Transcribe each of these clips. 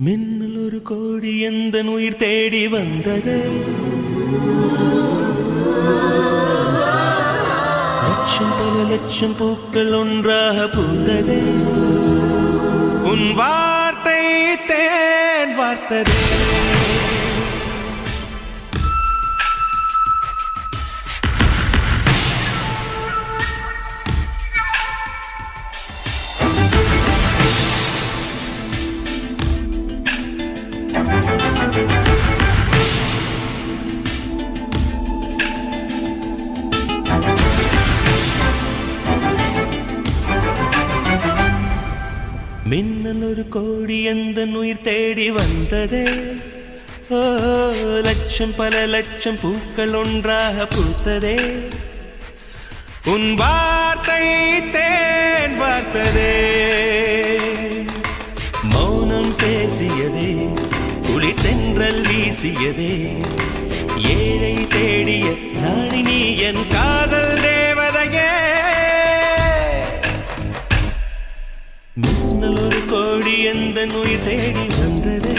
மின்னல் ஒரு கோடி எந்த உயிர் தேடி வந்தது. லட்சம் பல லட்சம் பூக்கள் ஒன்றாக பூந்தது. உன் வார்த்தை தேன் வார்த்ததே. மின்னல் ஒரு கோடி எந்த உயிர் தேடி வந்ததே. ஓ லட்சம் பல லட்சம் பூக்கள் ஒன்றாக பூத்ததே. உன் வார்த்தை தேன் வார்த்ததே. மௌனம் பேசியதே, குளிர் தென்றல் வீசியதே. ஏழை தேடிய ராணி நீ என் காதல் தேவதையே. மின்னல் ஒரு கோடி எந்த உயிர் தேடி வந்ததே.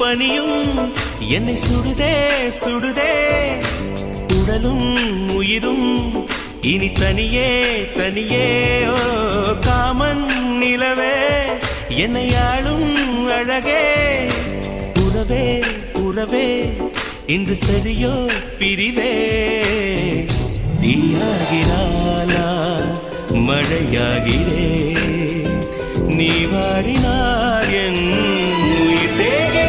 பனியும் என்னை சுடுதே சுடுதே. உடலும் உயிரும் இனி தனியே தனியே. ஓ காமன் நிலவே என்னை ஆளும் அழகே. உறவே உறவே இன்று சரியோ பிரிவே. தீயாகிறாளா மழையாகிறே. நீ வாடினார் என் உயிர் தேகிறே.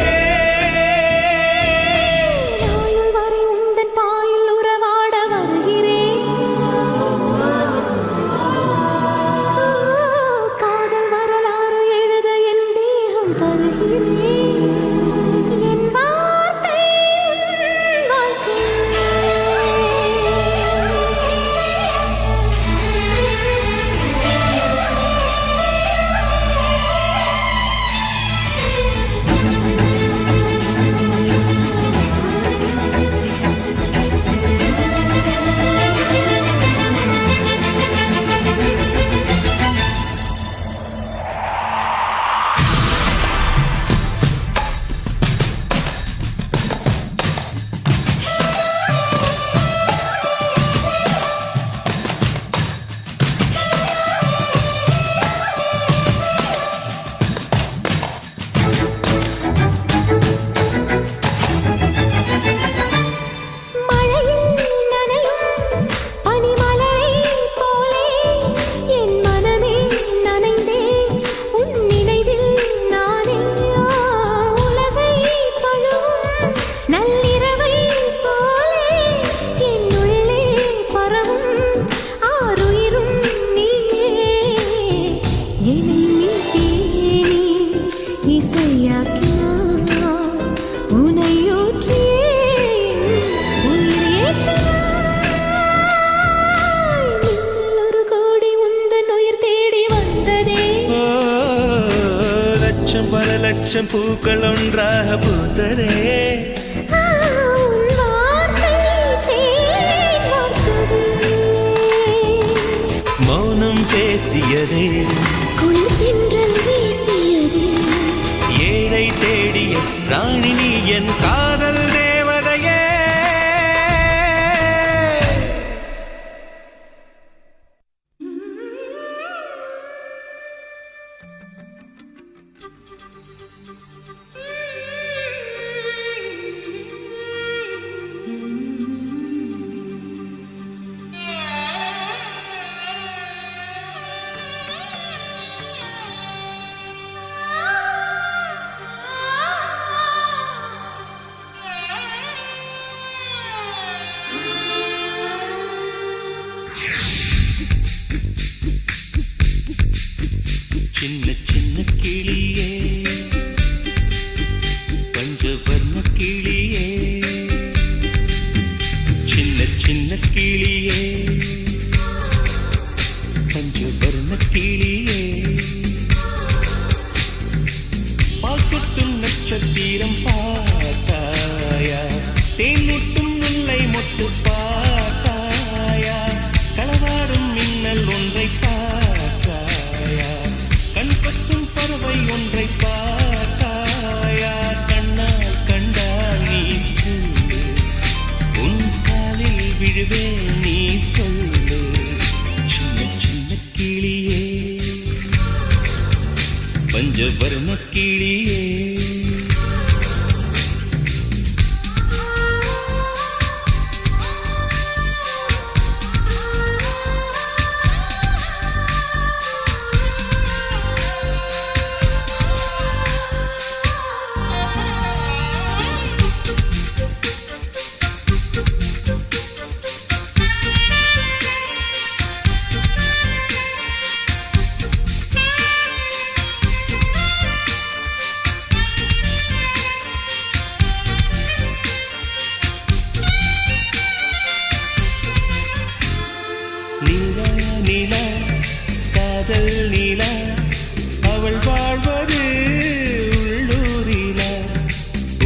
பல லட்சம் பூக்கள் ஒன்றாக பூத்ததே. மௌனம் பேசியதே, குளிர் தென்றல் வீசியதே. ஏழை தேடிய ராணி நீ என் காதல் தேவதையே. வர்ண கிளியே, சின்ன சின்ன கிளியே, பஞ்சவர்ண கிளியே, பால் சொட்டும் நட்சத்திரம் பார்த்தாயா, தேன் முட்டும் முல்லை மொட்டு பார்த்தாயா, களவாடும் மின்னல் ஒன்றை பார்த்தாயா, கண் கொத்தும் பறவை ஒன்றை பார்த்தாயா, கண்ணால் கண்டால் நீ சொல்லு, உன் காலில் விழுவேன் நீ சொல்லு, சின்ன சின்ன கிளியே, பஞ்சவர்ண கிளியே. நீலா நீலா காதல் நீலா, அவள் வாழ்வது உள்ளூரிலா,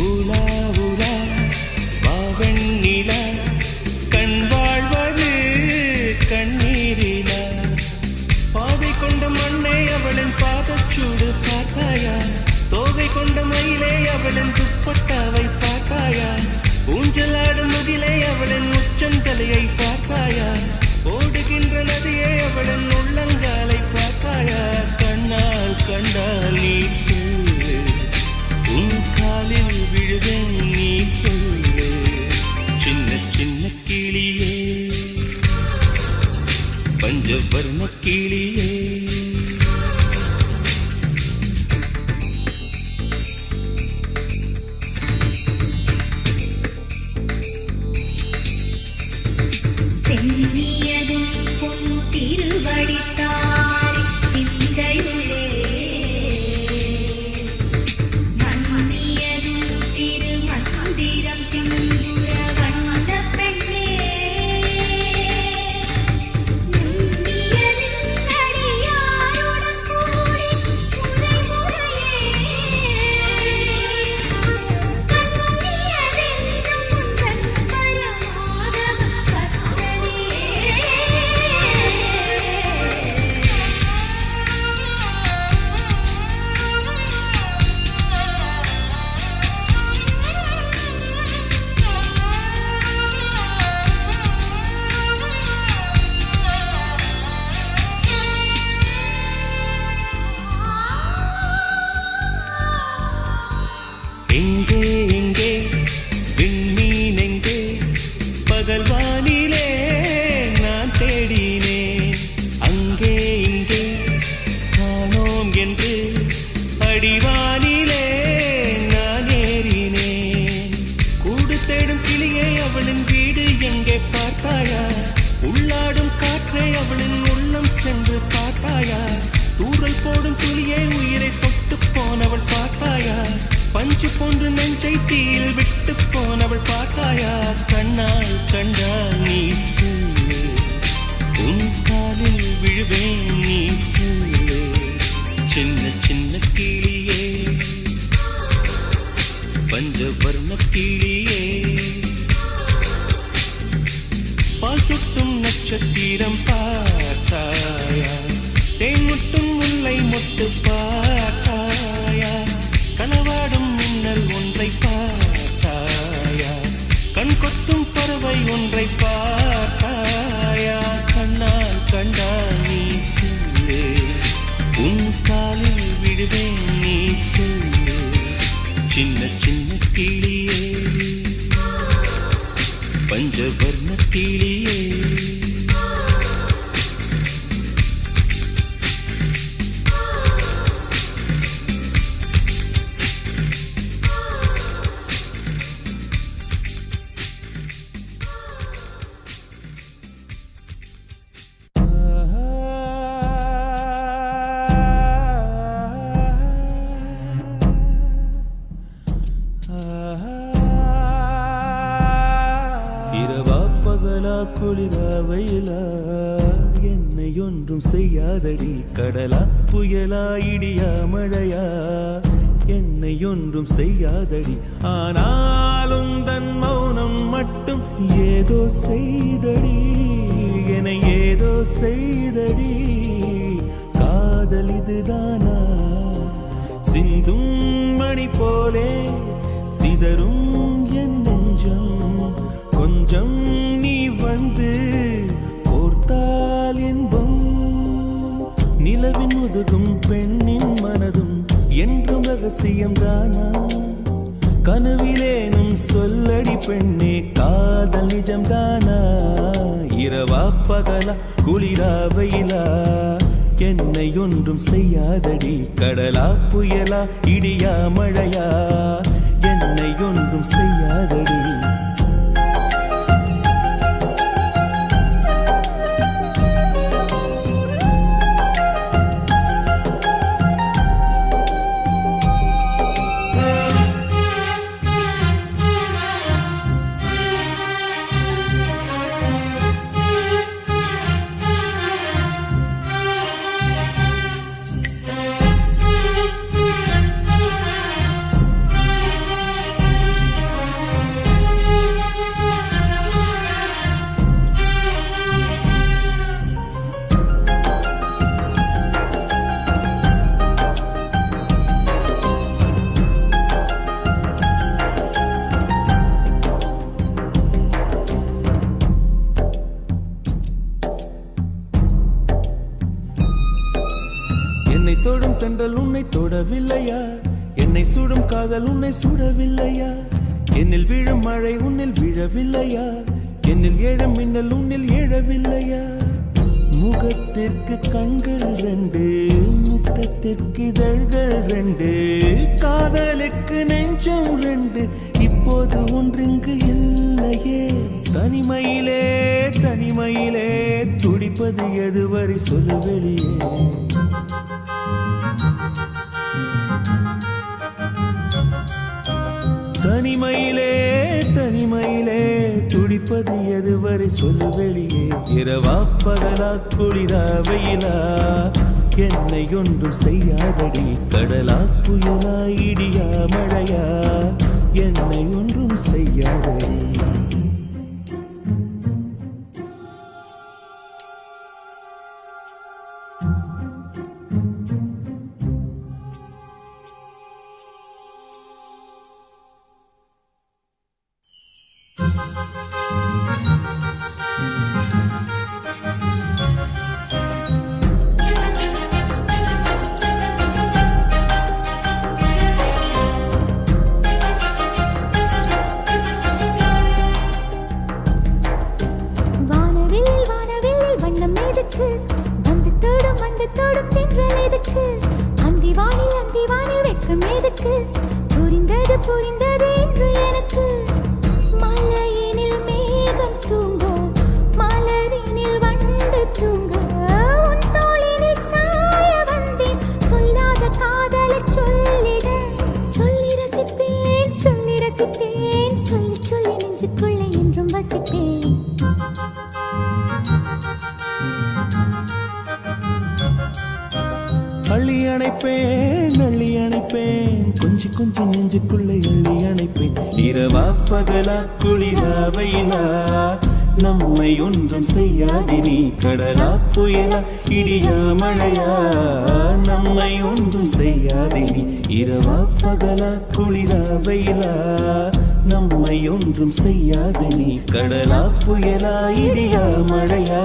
ஊலா ஊலா வாவன் நீலா, கண் வாழ்வது கண்ணீரிலா, பாதை கொண்ட மண்ணை அவளின் பாதச்சூடு பார்த்தாயா, தோகை கொண்ட மயிலை அவளின் துப்பட்டாவை பார்த்தாயா, ஊஞ்சலாடும் முகிலை அவளின் உச்சந்தலையை பார்த்தாயா, ஓடுகின்ற நதியை அவளின் உள்ளங்காலை பார்த்தாயா, கண்ணால் கண்டால் நீ சொல்லு, உன் காலில் விழுவேன் நீ சொல்லு, சின்ன சின்ன கிளியே, பஞ்சவர்ண கிளியே. சென்னியதும் பொன் திருவடித்தாய் சிந்தையுளே, மன்னியதும் திருமந்திரம் சிந்துர வந்த பெண்ணே, நுண்ணியதின் அடியாருடன் கூடி முறை முறையே, கண்ணியதென்றும் உந்தன் பரமாதவ எங்கே எங்கே விண்மீன் எங்கே, பகல் வானிலே நான் தேடினேன், அங்கே இங்கே காணோம் என்று அடிவானிலே நான் ஏறினேன், கூடு தேடும் கிளியை அவளின் வீடு எங்கே பார்த்தாயா, உள்ளாடும் காற்றை அவளின் உள்ளம் சென்று பார்த்தாயா, தூறல் போடும் துளியை உயிரை தொட்டு போனவள் பார்த்தாயா, பஞ்சு போன்று நெஞ்சை தீயில் விட்டு போனவள் பார்த்தாயா, கண்ணால் கண்டால் நீ சொல்லு, உன் காலில் விழுவேன் நீ சொல்லு, சின்ன சின்ன கிளியே, பஞ்சவர்ண கிளியே, பால் சொட்டும் நட்சத்திரம் பார்த்தாயா, தேன் முட்டும் முல்லை மொட்டு பார்த்தாயா, களவாடும் மின்னல் ஒன்றை பார்த்தாயா, கண் கொத்தும் பறவை ஒன்றை பார்த்தாயா, கண்ணால் கண்டால் நீ சொல்லு, உன் காலில் விடுவேன் நீ சொல்லு, சின்ன சின்ன கிளியே, பஞ்சவர்ண கிளியே. இரவா பகலா குளிரா வெயிலா என்னை ஒன்றும் செய்யாதடி கடலா புயலா இடியா மழையா என்னை ஒன்றும் செய்யாதடி ஆனாலும் தன் மௌனம் மட்டும் ஏதோ செய்தடி என ஏதோ செய்தடி காதல் இதுதானா சிந்தும் மணி போலே சிதறும் என் நெஞ்சம் கொஞ்சம் நீ வந்து கோர்த்தால் என்பம் நிலவின் முதுகும் பெண்ணின் மனதும் என்றும் ரகசியம் தானா கனவிலேனும் சொல்லடி பெண்ணே காதல் நிஜம் தானா இரவா பகலா குளிரா வெயிலா என்னை ஒன்றும் செய்யாதடி கடலா புயலா இடியா மழையா என்னை ஒன்றும் செய்யாதடி என்னை தொடும் தென்றல் உன்னை தொடவில்லையா என்னை சுடும் காதல் உன்னை சுடவில்லையா என்னில் விழும் மழை உன்னில் விழவில்லையா என்னில் ஏழும் மின்னல் உன்னில் ஏழவில்லையா முகத்திற்கு கண்கள் ரெண்டு முத்தத்திற்கு இதழ்கள் ரெண்டு காதலுக்கு நெஞ்சம் ரெண்டு இப்போது ஒன்றிங்கு இல்லையே தனிமையிலே தனிமையிலே துடிப்பது எதுவரை சொல்லு வெளியே தனிமையிலே தனிமையிலே துடிப்பது எதுவரை சொல்லு வெளியே இரவா பகலா குளிரா வெயிலா என்னை ஒன்றும் செய்யாதடி கடலா புயலா இடியா மழையா என்னை ஒன்றும் செய்யாதடி புரிந்தது புரிந்தது என்று எனக்கு மலையினில் மேகம் தூங்க மலரினில் வண்டு தூங்க உன் தோளினில் சாய வந்தேன் சொல்லாத காதலை சொல்லிட சொல்லி ரசிப்பேன் சொல்லி ரசிப்பேன் சொல்லி சொல்லி நெஞ்சுக்குள்ளே என்றும் வசிப்பேன் அள்ளி அணைப்பேன் கொஞ்சி கொஞ்சி நெஞ்சுக்குள்ளே அள்ளி அணைப்பேன் இரவா பகலா குளிரா வெயிலா நம்மை ஒன்றும் செய்யாதினி கடலா புயலா இடியா மழையா நம்மை ஒன்றும் செய்யாதினி இரவா பகலா குளிரா வெயிலா நம்மை ஒன்றும் செய்யாதினி கடலா புயலா இடியா மழையா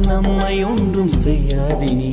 நம்மை ஒன்றும் செய்யாதினி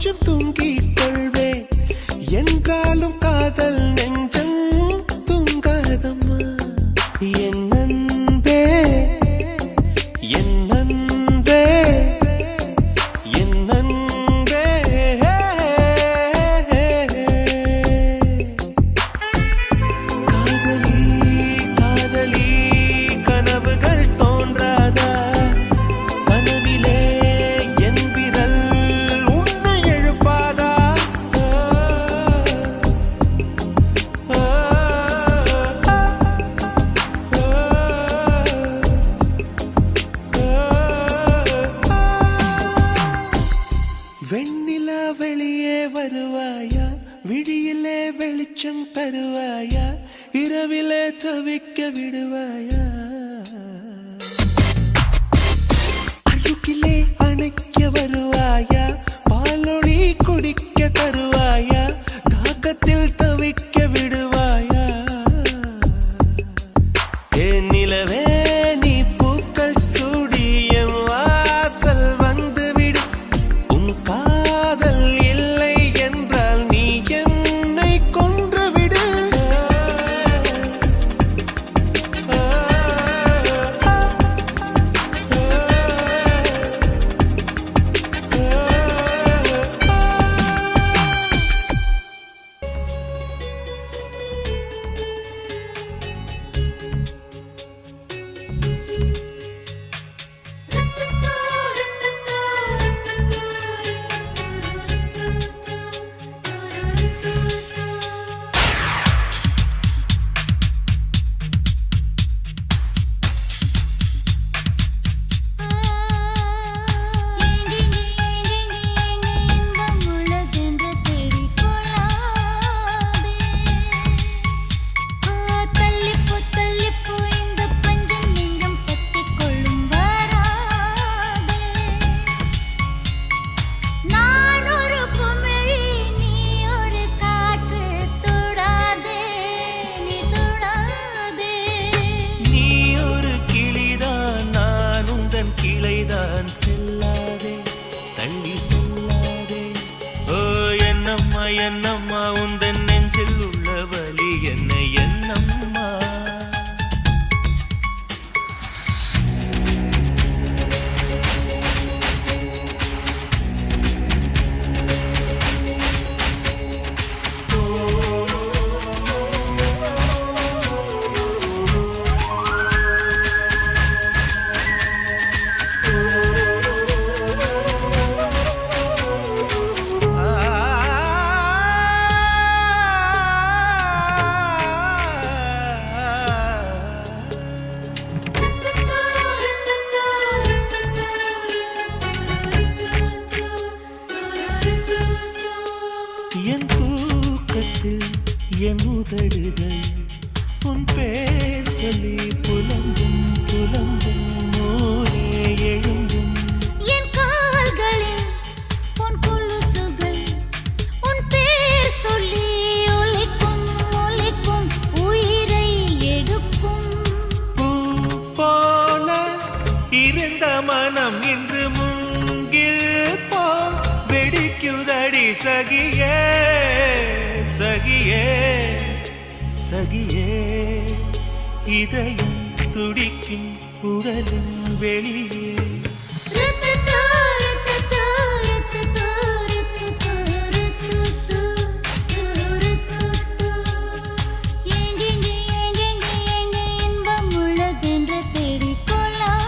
கொஞ்சம் தூங்கிக் கொள்வேன் என்றாலும் காதல் நெஞ்சம் தூங்காதம்மா என் அன்பே என் அன்பே என் அன்பே காதலி காதலி கனவுகள் தோன்றாதா கனவிலே என் விரல் உன்னை எழுப்பாதா வெண்ணிலா வெளியே வருவாயா விழியிலே வெளிச்சம் தருவாயா இரவிலே தவிக்க விடுவாயா அருகிலே அணைக்க வருவாயா பாலொளி குடிக்க தருவாயா தாகத்தில் தவிக்க விடுவாயா என் நிலவே நீ பூக்கள் சூடி என் வாசல் வந்துவிடு உன் காதல் இல்லை என்றால் நீ என்னை கொன்றுவிடு நீ ஒரு கிளிதான் நான் உந்தன் கிளைதான் செல்லாதே தள்ளி செல்லாதே ஓ என்னம்மா என்னம்மா உந்தன் நெஞ்சில் உள்ள வலி என்ன என்னம்மா என் தூக்கத்தில் என் உதடுகள் உன் பேர் சொல்லி புலம்பும் புலம்பும் ஊரே எழும்பும் என் கால்களில் உன் கொலுசுகள் உன் பேர் சொல்லி ஒலிக்கும் ஒலிக்கும் உயிரை எடுக்கும் பூ போல இருந்த மனம் இன்று மூங்கில் போ வெடிக்குதடி சகியே சகியே சகியே இதயம் துடிக்கும் உடலின் வெளியே இன்பம் உள்ளதென்று தேடிக்கொள்ளாதே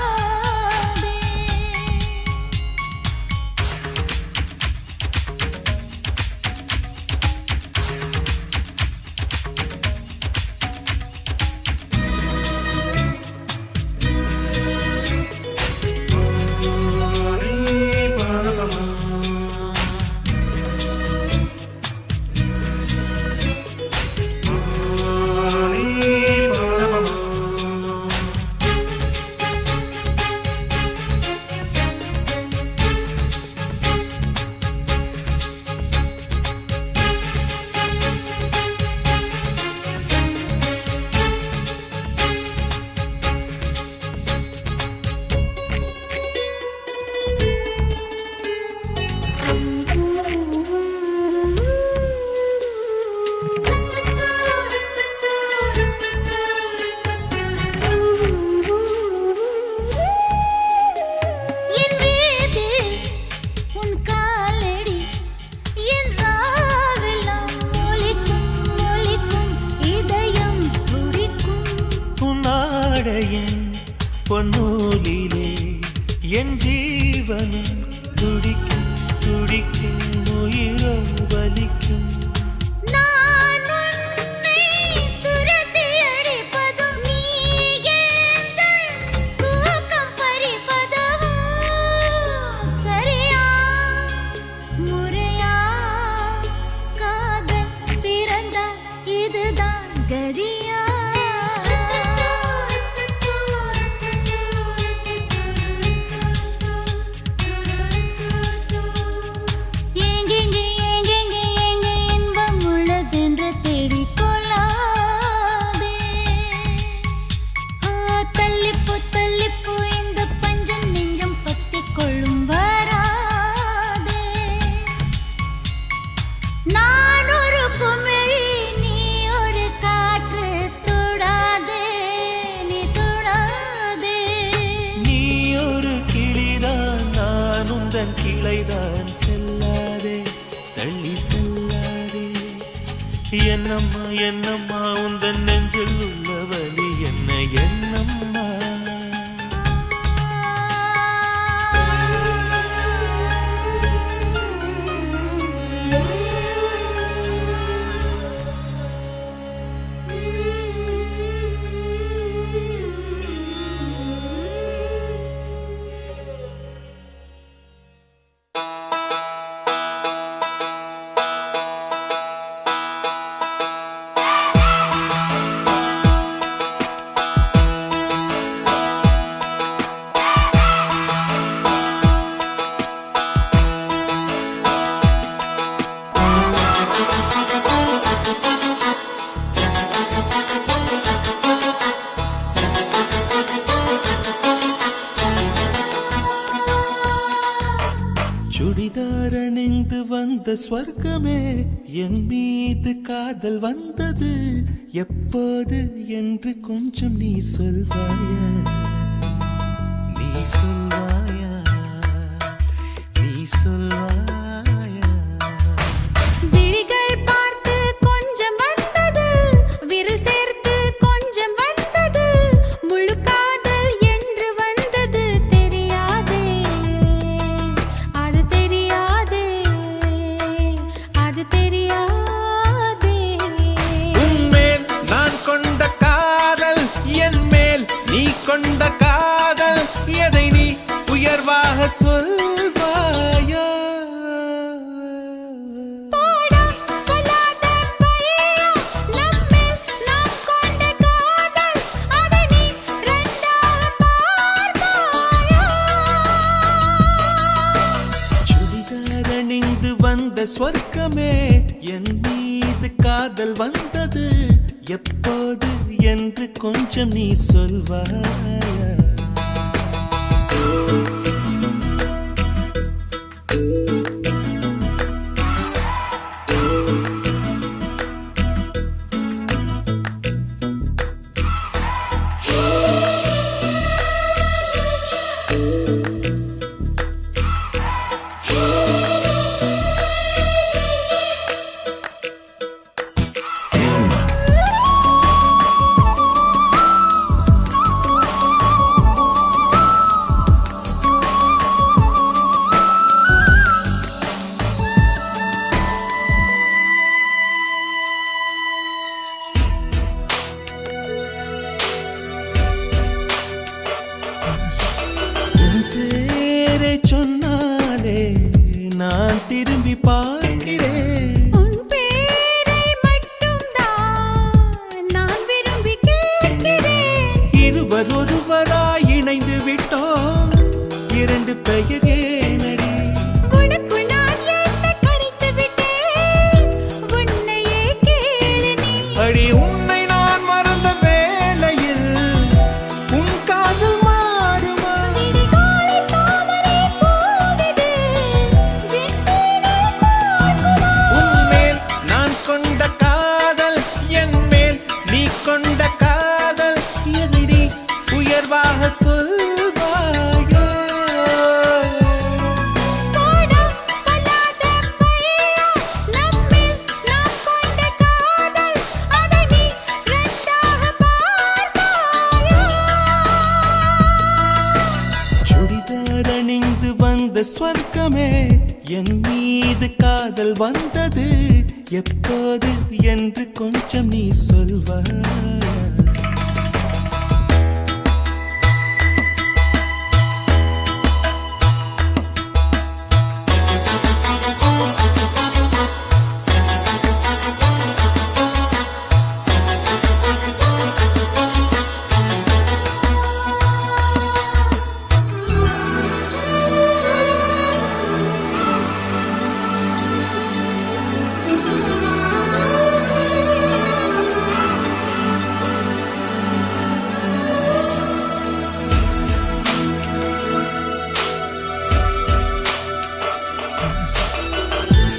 பொன்னூலிலே என் ஜீவனும் துடிக்கும் துடிக்கும் உயிரோ வலிக்கும் நான் உன்னை துரத்தி அடிப்பதும் நீ எந்தன் தூக்கம் பறிப்பதும் சரியா முறையா காதல் பிறந்த இதுதான் கதியா ஏங்கெங்கே ஏங்கெங்கே ஏங்கே இன்பம் உள்ளதென்று தேடிக் கொள்ளாதே. தள்ளிப்போ இந்த பஞ்சம் நெஞ்சம் பத்திக் கொள்ளும் வராதே. நான் ஒரு குமிழி நீ ஒரு காற்று தொடாதே நீ தொடாதே. நீ ஒரு கிளிதான் நான் உந்தன் கிளைதான் செல்லாதே தள்ளி செல்லாதே என்னம்மா என்னம்மா உந்தன் நெஞ்சில் உள்ள வலி என்ன என்னம்மா சுடிதார் அணிந்து வந்த ஸ்வர்க்கமே என் மீது காதல் வந்தது எப்போது என்று கொஞ்சம் நீ சொல்வாயா நீ சொல்வாயா நீ சொல்வாயா விழிகள் பார்த்து கொஞ்சம் வந்தது விரல் சேர்த்து கொஞ்சம் வந்தது முழு காதல் என்று வந்தது தெரியாதே அது தெரியாதே அது தெரியாதே. உன்மேல் நான் கொண்ட காதல் என் மேல் நீ கொண்ட காதல் எதை நீ உயர்வாக சொல்வாயா போடா கொல்லாத பையா நம்மேல் நாம் கொண்ட காதல் அதை நீ ரெண்டாக பார்ப்பாயா. சுடிதார் அணிந்து வந்த ஸ்வர்க்கமே என் மீது காதல் வந்தது எப்போது என்று கொஞ்சம் நீ சொல்வாயா காதல் வந்தது எப்போது என்று கொஞ்சம் நீ சொல்வாய்.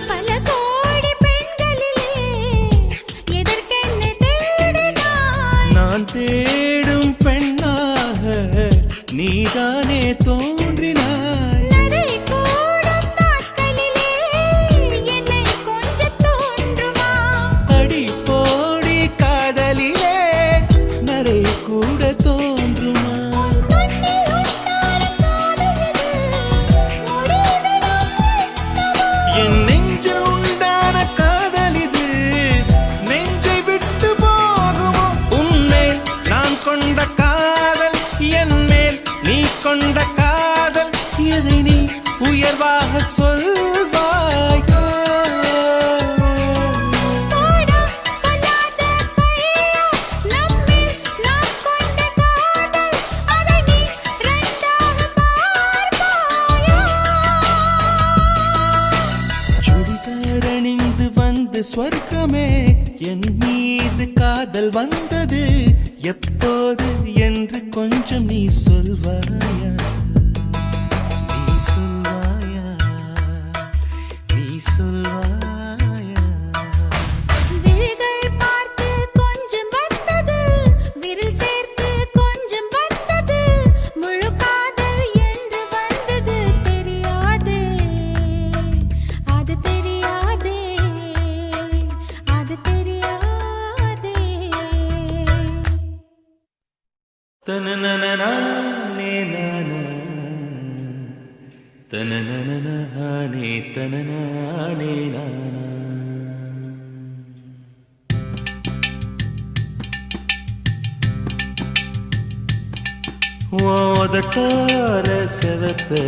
பல கோடி பெண்களிலே எதற்கென்ன தேடினாய்? நான் தேடும் பெண்ணாக நீதானே தோன்றினாய். நடை கூடும் நாட்களிலே என்னை கொஞ்சம் தோன்றுமா? அடி போடி காதலிலே நரை கூட தோன்றுமா? கண்ணில் உன்னால காதலிது முடிவிடும் என் நெஞ்சு உண்டான காதலிது நெஞ்சை விட்டு போகுமோ? உன்மேல் நான் கொண்ட காதல் என் மேல் நீ கொண்ட காதல் எதை நீ உயர்வாக சொல்வாய். போடா பொல்லாத பையா நம்மில் நாம் கொண்ட காதல் அதை நீ ரெண்டாக பார்ப்பாயா? சுடிதார் அணிந்து வந்து ஸ்வர்க்கமே என் மீது காதல் வந்தது எப்போது என்று கொஞ்சம் நீ சொல்வாயா? நீ சொல்வாயா? நீ சொல்வாயா? விழிகள் பார்த்து கொஞ்சம் வந்தது விரல் சேர்த்து கொஞ்சம் வந்தது முழு காதல் என்று வந்தது தெரியாதே அது தெரியாதே அது தெரியாதே. தனனனனானே நானா தனனனனானே தனனானே நானா. ஓதட்டார செவப்பே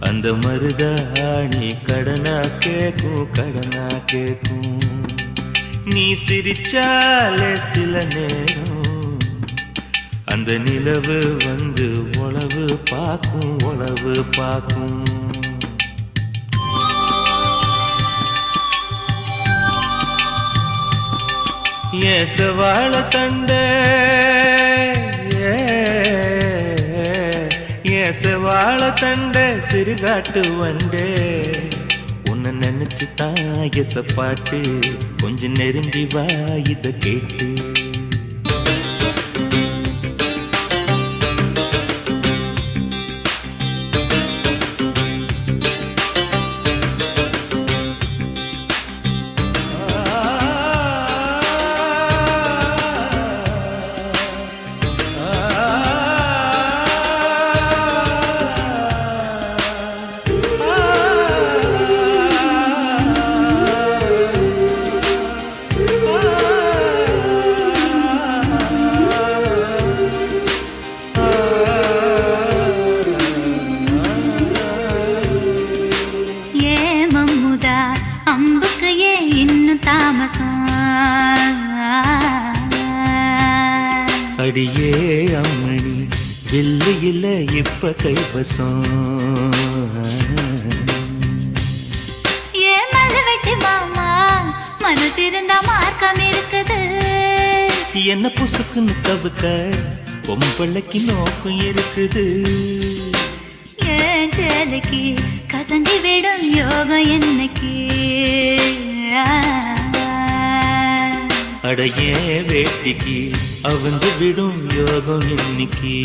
அந்த மருதாணி கடனா கேக்கும் நீ சிரிச்சாலே சில நேரம் அந்த நிலவு வந்து உளவு பார்க்கும். ஏசவாழ தண்டே ஏசவாழ தண்டே சிறுகாட்டு வண்டே உன்னை நினைச்சு தான் எசப்பாட்டு கொஞ்சம் நெருங்கி வா இத கேட்டு. அடியே அம்மணி வில்லு இல்ல இப்ப கைவசம். ஏன் மலை வெட்டி மாமா மனசிருந்தா மார்க்கம் இருக்குது. என்ன புசுக்குன்னு தவுக்க பொம்பளைக்கு நோக்கம் இருக்குது. ஏன் சேலைக்கு கசங்கி விடும் யோகம் என்னைக்கு. அடையே வேட்டிக்கு அவந்து விடும் யோகம் இன்னைக்கு.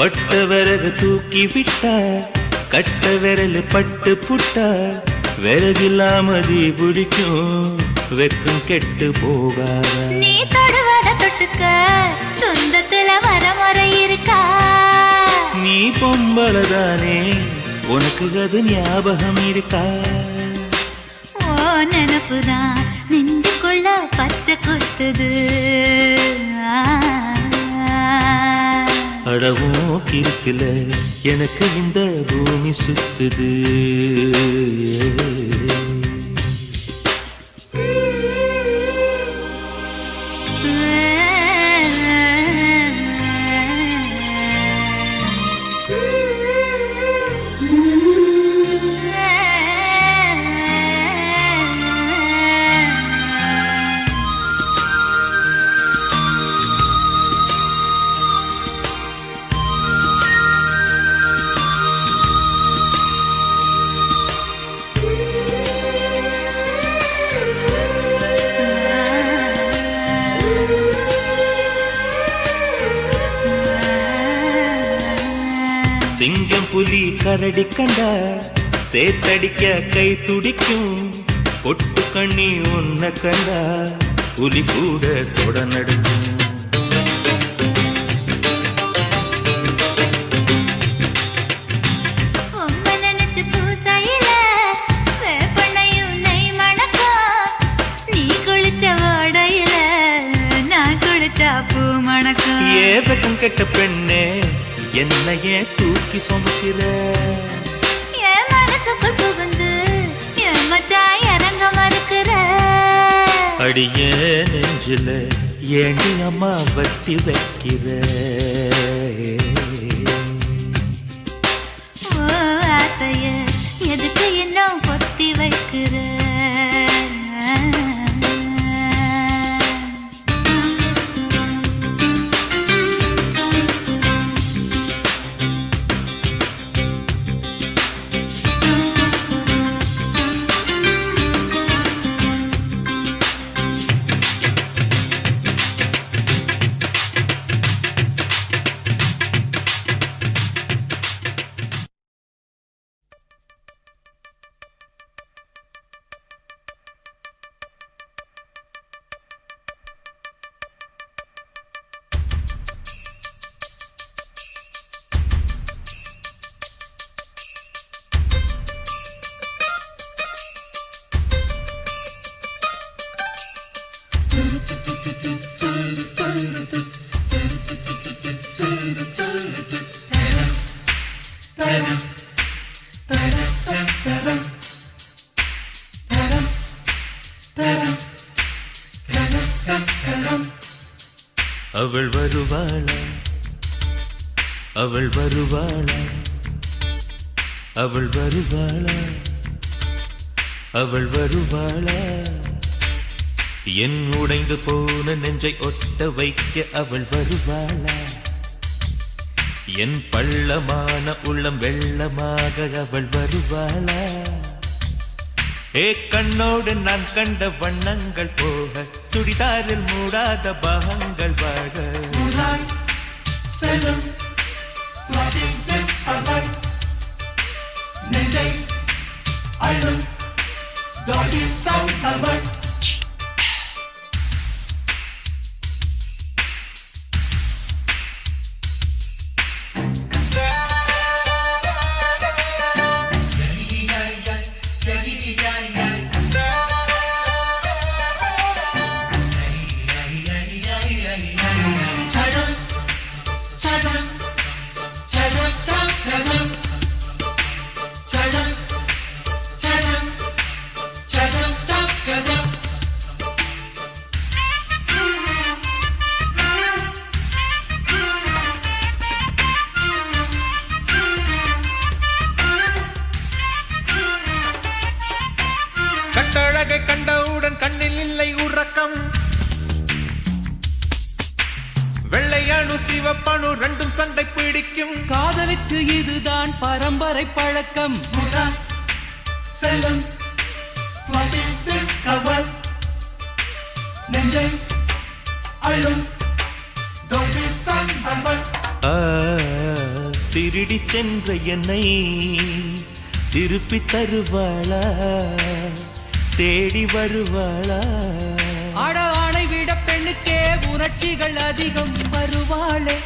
தொட்ட விறகு தூக்கி விட்டா கட்ட விரல் பட்டு புட்டா விறகில்லாம தீ பிடிக்கும் வெக்கம் கெட்டு போகாத நீ தொடுவத தொட்டுக்க சொந்தத்துல வரமுறை இருக்கா நீ பொம்பளதானே உனக்கு அது ஞாபகம் இருக்கா ஓ நினப்புதான் நெஞ்சுக்குள்ள பச்சை குத்துது அடவும் கிருக்கல எனக்கு இந்த பூமி சுத்துது சிங்கம் புலி கரடி கண்டா சேத்தடிக்க கை துடிக்கும் பொட்டு கண்ணி உன்ன கண்டா புலி கூட தொட நடுக்கும் ஏதகம் கெட்ட பெண்ணே என்னையே தூக்கி சுமக்கிற என் மனசுக்குள் புகுந்து என் மச்சான் இறங்க மறுக்கிற அடியே நெஞ்சில ஏண்டி அம்மா வட்டி வைக்கிற ஓ ஆசைய எதுக்கு இன்னும் பொத்தி வைக்கிற அவள் வருவாளா அவள் வருவாளா அவள் வருவாளா அவள் வருவாளா என் உடைந்து போன நெஞ்சை ஒட்ட வைக்க அவள் வருவாளா என் பள்ளமான உள்ளம் வெள்ளமாக அவள் வருவாளா ஏ கண்ணோடு நான் கண்ட வண்ணங்கள் போக சுடிதாரில் மூடாத பாகங்கள் வாழ செல்லும் நெஞ்சை அழும் கட்டழகை கண்டவுடன் கண்ணில் இல்லை உறக்கம் வெள்ளையணு சிவப்பணு ரெண்டும் சண்டை பிடிக்கும் காதலுக்கு இதுதான் பரம்பரை பழக்கம் செல்லும் நெஞ்சை அழும் திருடி சென்ற என்னை திருப்பி தருவாளா தேடி வருவாளா ஆட ஆணை விட பெண்ணுக்கே உணர்ச்சிகள் அதிகம் வருவாளே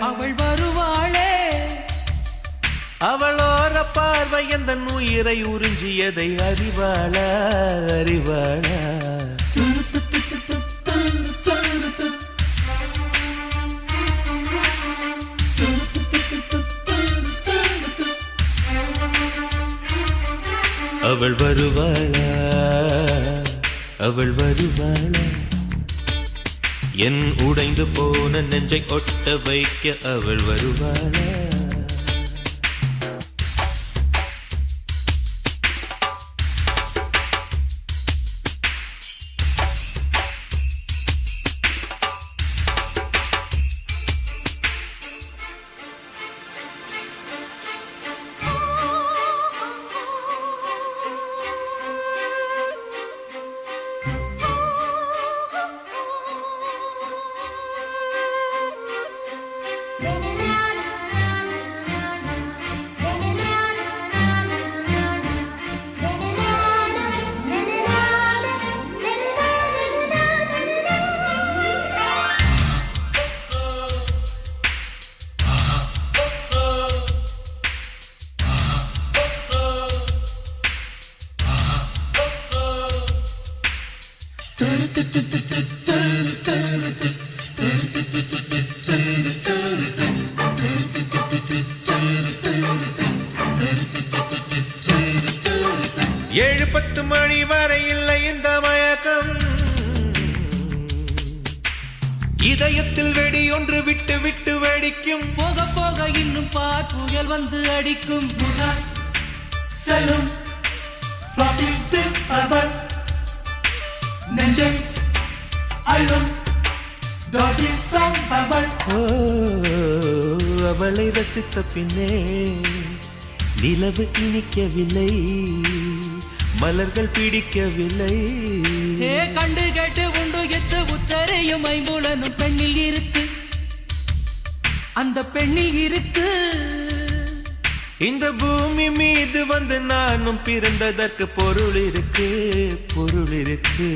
அவள் வருவாளே அவளோர பார்வை எந்த உயிரை உறிஞ்சியதை அறிவாளா அறிவாளா அவள் வருவாளா அவள் வருவாளா என் உடைந்து போன நெஞ்சை ஒட்ட வைக்க அவள் வருவாளா ஏழு 10 மணி வரை இல்லை இந்த மயக்கம் இதயத்தில் வெடி ஒன்று விட்டு விட்டு வெடிக்கும் போக போக இன்னும் பார் புயல் வந்து அடிக்கும் செல்லும் நெஞ்சை அழும் அவளை ரசித்த பின்னே நிலவு இனிக்கவில்லை மலர்கள் பிடிக்கவில்லை கண்டு கேட்டு உண்டு எத்து உத்தரையும் ஐம்புலனும் பெண்ணில் இருக்கு அந்த பெண்ணில் இருக்கு இந்த பூமி மீது வந்து நானும் பிறந்ததற்கு பொருள் இருக்கு பொருள் இருக்கு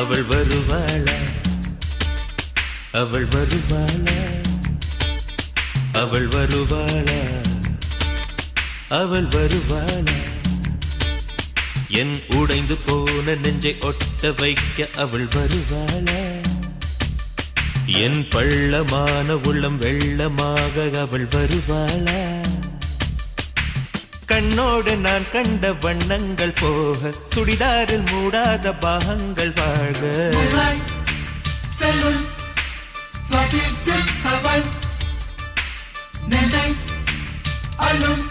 அவள் வருவாளா அவள் வருவாளா அவள் வருவாளா அவள் வருவாளா என் உடைந்து போன நெஞ்சை ஒட்ட வைக்க அவள் வருவாளா என் பள்ளமான உள்ளம் வெள்ளமாக அவள் வருவாளா கண்ணோடு நான் கண்ட வண்ணங்கள் போக சுடிதாரில் மூடாத பாகங்கள் வாழ்க நெஞ்சை அழும்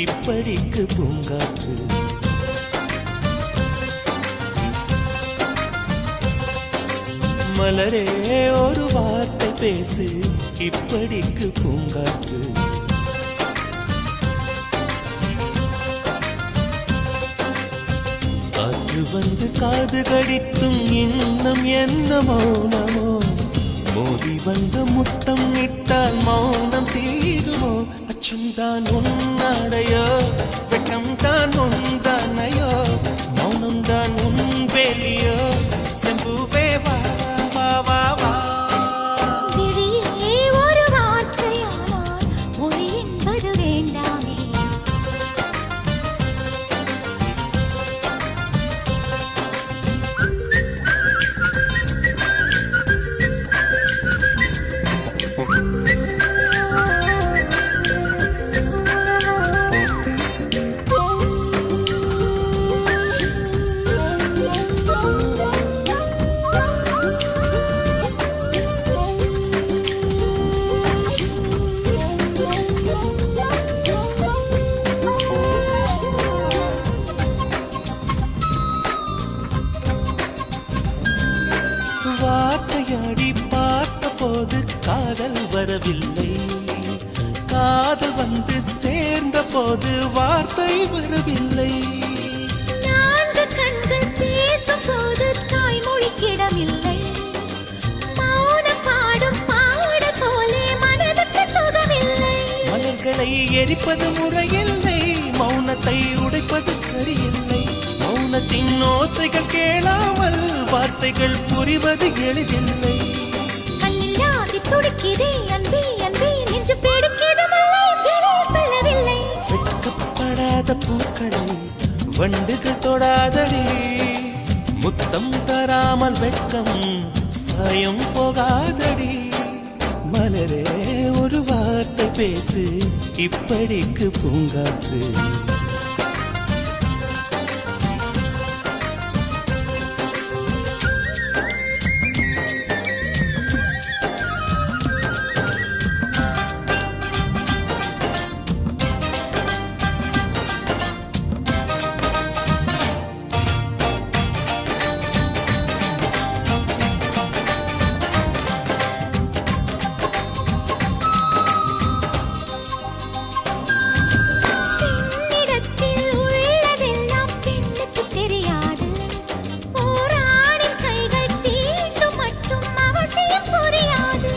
இப்படிக்கு பூங்காற்று. மலரே ஒரு வார்த்தை பேசு, இப்படிக்கு பூங்காற்று. காற்று வந்து காது கடித்தும் இன்னும் என்ன மௌனமோ, மோதி வந்த முத்தம் இட்டால் மௌனம் தீருமோ. அச்சம்தான் உன்னாடையோ, வெட்கம்தான் உன்தானையோ, மௌனம் தான் உன் வேலியோ. செம்புவே வா வா வா வா. விழியே ஒரு வார்த்தையானால் மொழி என்பது வேண்டாமே. வார்த்தையாடி பார்த்த போது காதல் வரவில்லை, காதல் வந்து சேர்ந்த போது வார்த்தை வரவில்லை. நான்கு கண்கள் பேசும் போது தாய்மொழி கிடமில்லை, மௌனம் பாடும் பாட போலே மனதுக்கு சுகமில்லை. மலர்களை எரிப்பது முறையில்லை, மௌனத்தை உடைப்பது சரியில்லை. மௌனத்தின் ஓசைகள் கேளாமல் வார்த்தைகள் புரிவது எளிதில்லை. கண்ணில் ஆசை துடிக்குதே அன்பே அன்பே, நெஞ்சு பிடிக்குது மல்லை வெளியில் சொல்லவில்லை. வெட்கப்படாத பூக்களை வண்டுகள் தொடாதடி, முத்தம் தராமல் வெட்கம் சாயம் போகாதடி. மலரே ஒரு வார்த்தை பேசு, இப்படிக்கு பூங்காற்று. பெண்ணிடத்தில் உள்ளதெல்லாம் பெண்ணுக்கு தெரியாது, ஓர் ஆணின் கைகள் தீண்டும் மட்டும் அவசியம் புரியாது.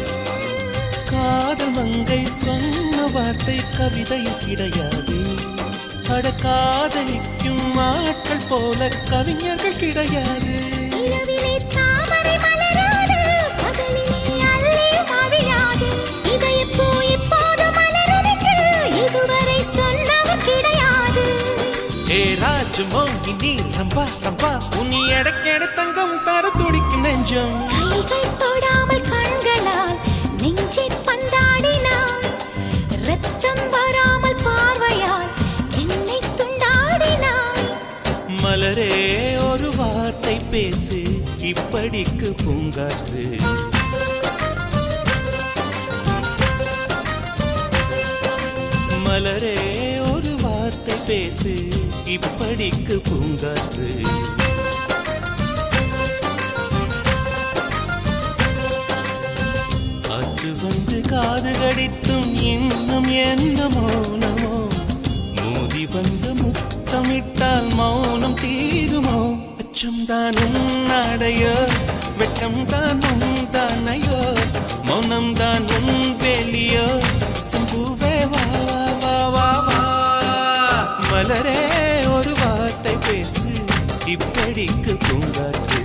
காதல் மங்கை சொன்ன வார்த்தை கவிதையில் கிடையாது, அட காதலிக்கும் ஆட்கள் போல கவிஞர்கள் கிடையாது. நிலவிலே தாமரை மலராது, பகலிலே அல்லி மவிழாது, இதயப்பூ இப்போது மலரும் என்று இதுவரை சொன்னவர் கிடையாது. ஏ ராஜமோ இனி ரம்பா ரம்பா, உனி எடக்கெட தங்கம் தர துடிக்கும் நெஞ்சம். கைகள் தொடாமல் கண்களால் நெஞ்சை பந்தாடினாய், ரத்தம் வராமல் பார்வையால் என்னை துண்டாடினாய். மலரே ஒரு வார்த்தை பேசு, இப்படிக்கு பூங்காற்று. மலரே ஒரு வார்த்தை பேசு, இப்படிக்கு பூங்காற்று. காற்று வந்து காது கடித்தும் இன்னும் என்ன மௌனமோ, மோதி வந்து முத்தமிட்டால் மௌனம் தீருமோ. அச்சம்தான் உன்னாடையோ, வெட்கம்தான் உன்தானையோ, மௌனம்தான் உன் வேலியோ. செம்புவே வா வா வா வா வா. மலரே ஒரு வார்த்தை பேசு, இப்படிக்கு பூங்காற்று.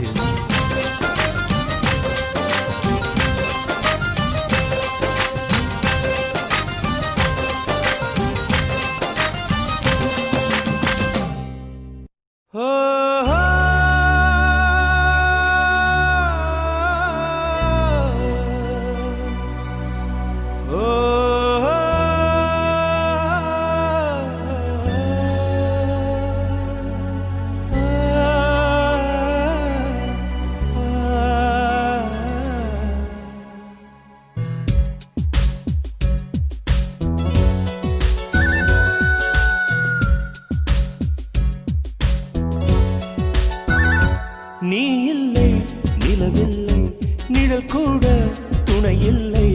கூட துணை இல்லை.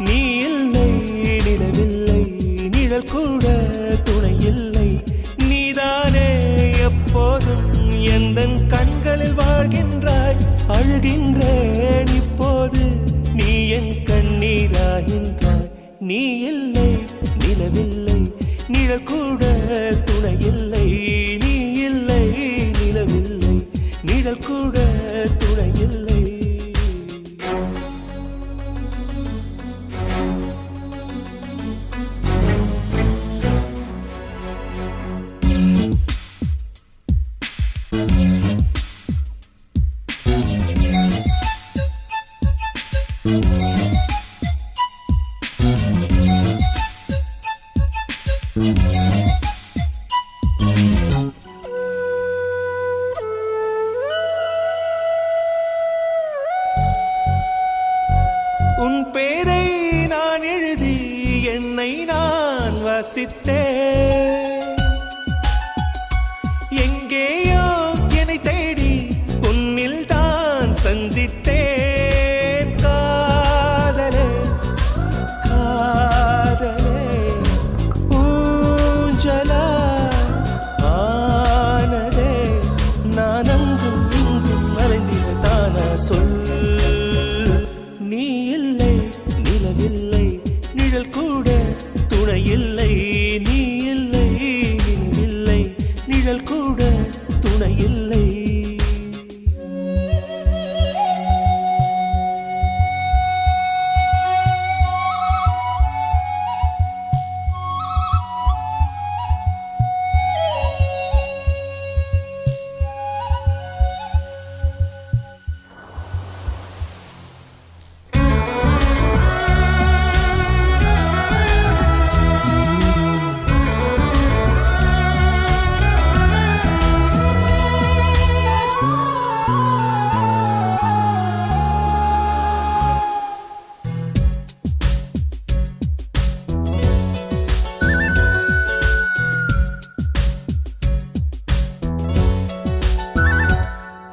நீ இல்லை நிலவில்லை நிழல் கூட துணை இல்லை. நீதானே எப்போதும் எந்தன் கண்களில் வாழ்கின்றாய். அழுகின்றேன் இப்போது நீ என் கண்ணீராகின்றாய். நீ இல்லை நிலவில்லை நிழல் கூட துணை இல்லை. நீ இல்லை நிலவில்லை நிழல் கூட துணை இல்லை. உன் பேரை நான் எழுதி என்னை நான் வாசித்தேன். எங்கேயோ என்னை தேடி உன்னில் தான் சந்தித்தேன். காதலே காதலே ஊஞ்சலா ஆனதே. நான் அங்கும் இங்கும் மறைந்திட தானா சொல். நீ இல்லை நிலவில்லை நிழல் கூட துணை இல்லை. நீ இல்லை நிலவில்லை நிழல் கூட துணை இல்லை.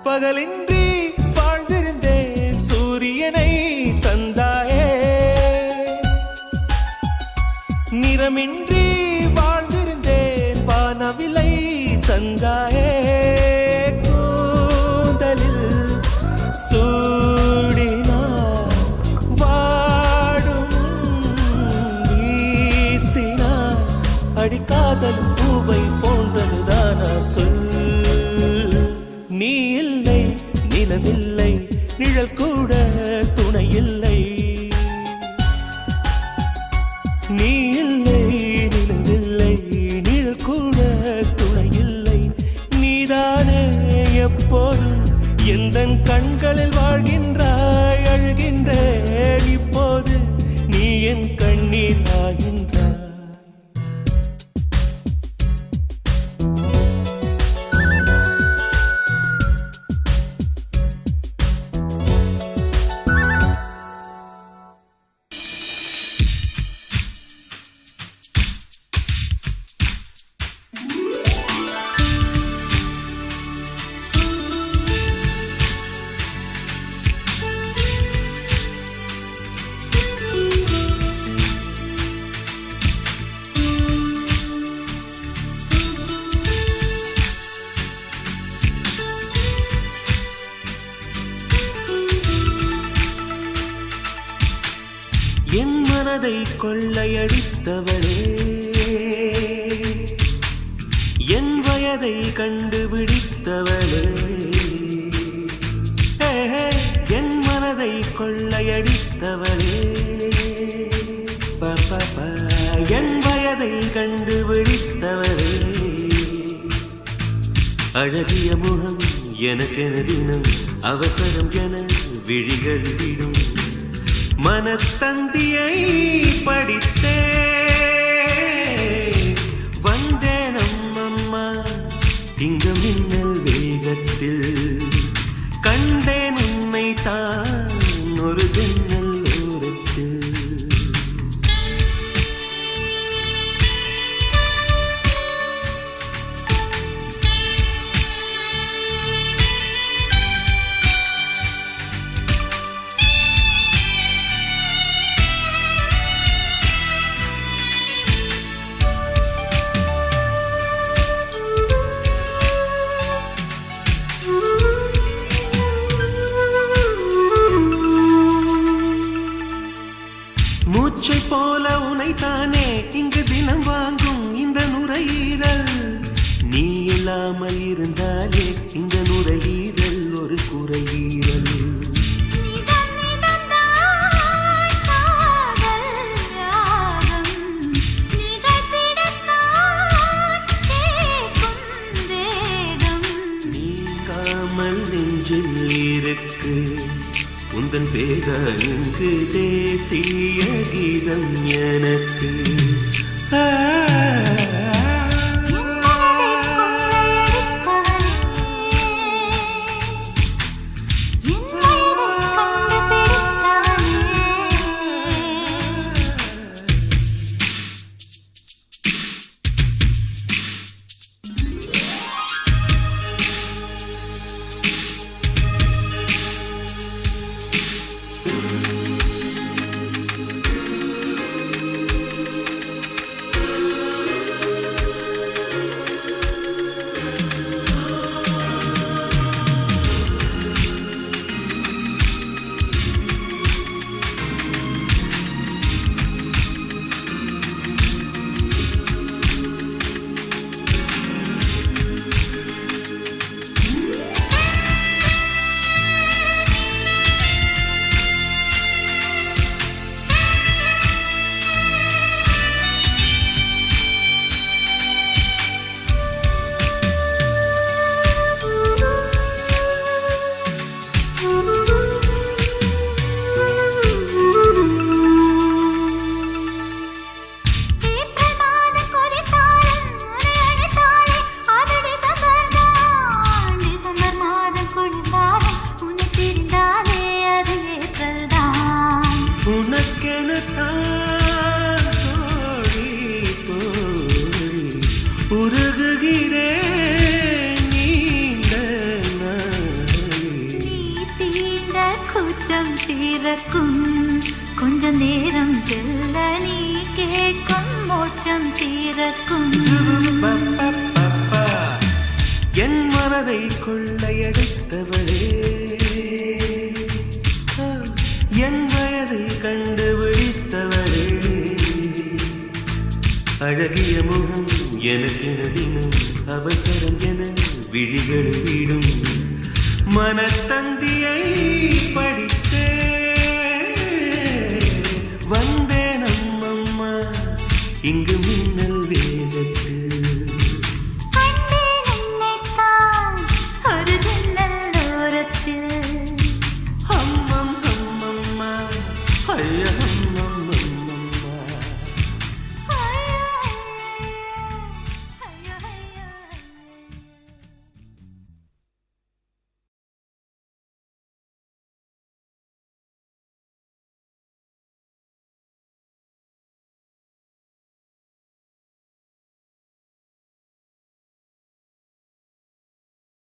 பகலின்றி வாழ்ந்திருந்தேன் சூரியனை தந்தாயே. நிறமின்றி வாழ்ந்திருந்தேன் வானவிலை தந்தாயே. கூந்தலில் சூடினார் வாடும் வீசினார். அடிக்காதல் பூவை போன்றதுதானா சொல். நீ இல்லை நிலவில்லை நிழல் கூட துணை இல்லை. நீ இல்லை நிலவில்லை நிழல் கூட துணை இல்லை. நீதானே எப்போதும் எந்தன் கண்களில் வாழ்கின்றாய். அழுகின்றேன் இப்போது நீ என் கண்ணீர் ஆகின்றாய். என் மனதை கொள்ளையடித்தவளே, என் வயதை கண்டுபிடித்தவளே, என் மனதை கொள்ளையடித்தவளே, என் வயதை கண்டுபிடித்தவளே. அழகிய முகம் எனக்கென தினம் அவசரம் என விழிகள் விடும். மனத்தந்தியை படித்தே வந்தேன் அம்மம்மா. இங்கு மின்னல் வேகத்தில் கண்டேன் உன்னை தான் ஒரு ஜன்னல் ஓரத்தில். இல்லாமல் இருந்தாலே இந்த நுரையீரல் ஒரு குறையீரல். நீங்காமல் நெஞ்சில் இருக்கு உந்தன் பேரால் இங்கு தேசிய கீதம் எனக்கு. கொஞ்ச நேரம் செல்ல நீ கேட்கும் மோட்சம் தீரக்கும். என் மனதை கொள்ளையடித்தவளே என் வயதை கண்டுபிடித்தவளே அழகிய முகம் எனக்கென தினம் அவசரம் என விழிகள் விடும் மனத்தந்தியை படித்தே வந்தேன் அம்மம்மா இங்கு மின்னல் வேகத்தில்.